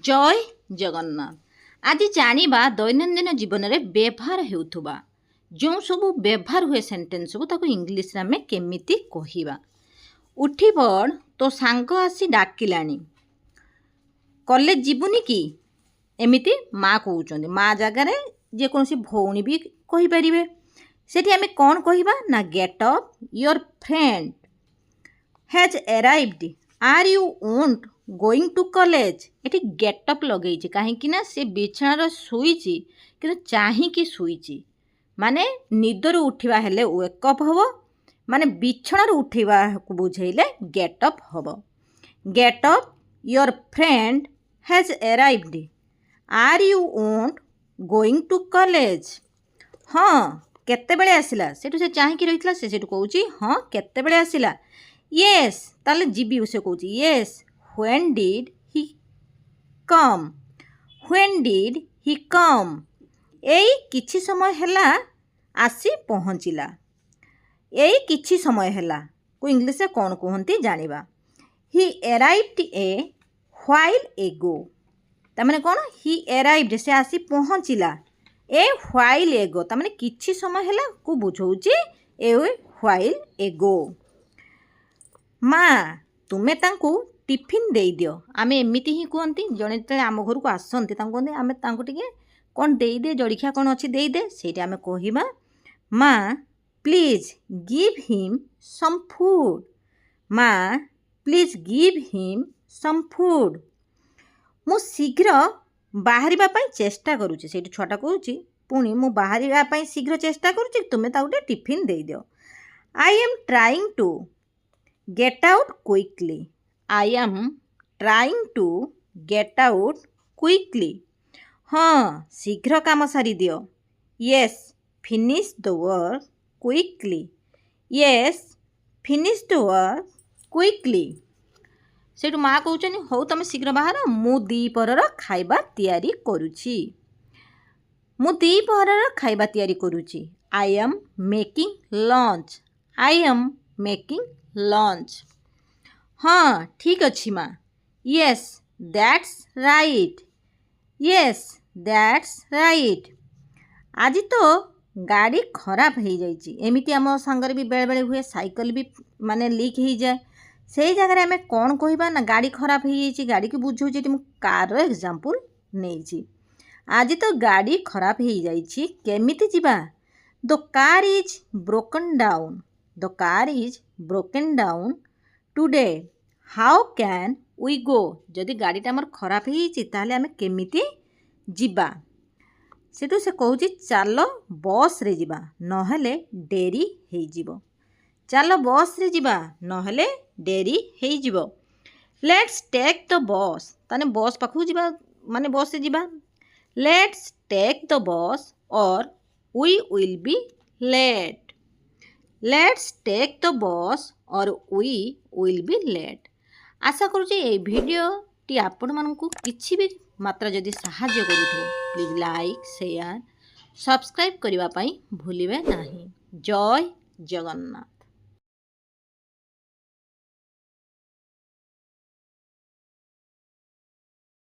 जय जगन्नाथ। आज जानिबा दैनंदिन जीवन में व्यवहार हेउथुबा जो सब व्यवहार हुए सेंटेंस सब ताको इंग्लिश रे हमें केमिति कहिबा। उठी पड़ तो सांग आसी डाकिलानी कॉलेज जीवुनी कि एमिति माँ कहउचंदी माँ जगार जेकोसी भौणी भी कहि परिबे। सेठी हमें कौन कहिबा ना get up your friend has arrived are you won't going to college. एटी गेटअप लगे कहीं से बिछाण शुईची कि चाहिकी शुईची माने निदर उठवा हेले वेकअप हम माने बिछाण उठवा को बुझेले गेटअप हम। Get up your friend has arrived are you won't going to college. हाँ केते बेले आसिला सेठू से चाहिकी रहितला से सेठू कहूची हाँ केते बेले आसिला। येस ताले जीबी से कहूची yes when did he come. When did he come एई किछि समय हैला आसी पहुँचिला। एई किछि समय हैला को इंग्लिश में कौन कहती जानिबा। ही अराइव्ड ए व्हाइल एगो तमाने कौन ही अराइव्ड से आसी पहुँचिला ए व्हाइल एगो तमाने किछि समय हैला को बुझौची ए व्हाइल एगो। माँ तुमे तांको टिफिन दे दियो आमे एमिति ही कहती जड़े जो आम घर को आसती कहते आम टे कौन दे दे जड़िया कौन अच्छी दे दे से आम कहवा माँ please give him some food. माँ please give him some food. मु शीघ्र बाहर चेष्टा करुच्ची से छुआटा कहूँ पुणी मु बाहर शीघ्र चेष्टा करुच्ची तुम्हें गोटे टिफिन दे दियो। I am trying to get out quickly. I am trying to get out quickly. हाँ शीघ्र काम सारी दियो। Yes finish the work quickly. Yes finish the work quickly. सेठू माँ कहते हौ तुम शीघ्र बाहर मु दीपहर खाइबा तैयारी करुछि। मु दीपहर खाइबा तैयारी करुछि। I am making lunch. I am making lunch. हाँ ठीक अच्छी माँ। Yes that's right. Yes that's right. आज तो गाड़ी खराब हो जाइए एमती आम सांगर भी बेले बेले हुए साइकिल भी माने लीक हो जाए से जगह आम कौन कहवा ना गाड़ी खराब हो जाइए गाड़ी की बुझे मुझे कार एग्जांपल नहीं। आज तो गाड़ी खराब हो जाइए केमिति जीवा। The car is broken down. The car is broken down today how can we go. जदि गाड़ीटा आमर खराब होता आम केमिति जीवा। सेठू से कहूँ चल बस रे जीवा नहेले डेरी हो जीवो। चल बस रे जीवा नहेले डेरी हो जीवो। लेट्स टेक द बस ताने बस पाखु जीवा माने बस रे जीवा। Let's take the bus or we will be late. Let's take the bus or we will be late. आशा करुँचे ये भिडियोटी आपण मानकु किछि भी मात्रा जदि साहाय्य करूथो प्लीज लाइक शेयर सब्सक्राइब करने भूलिबे नहीं। जय जगन्नाथ।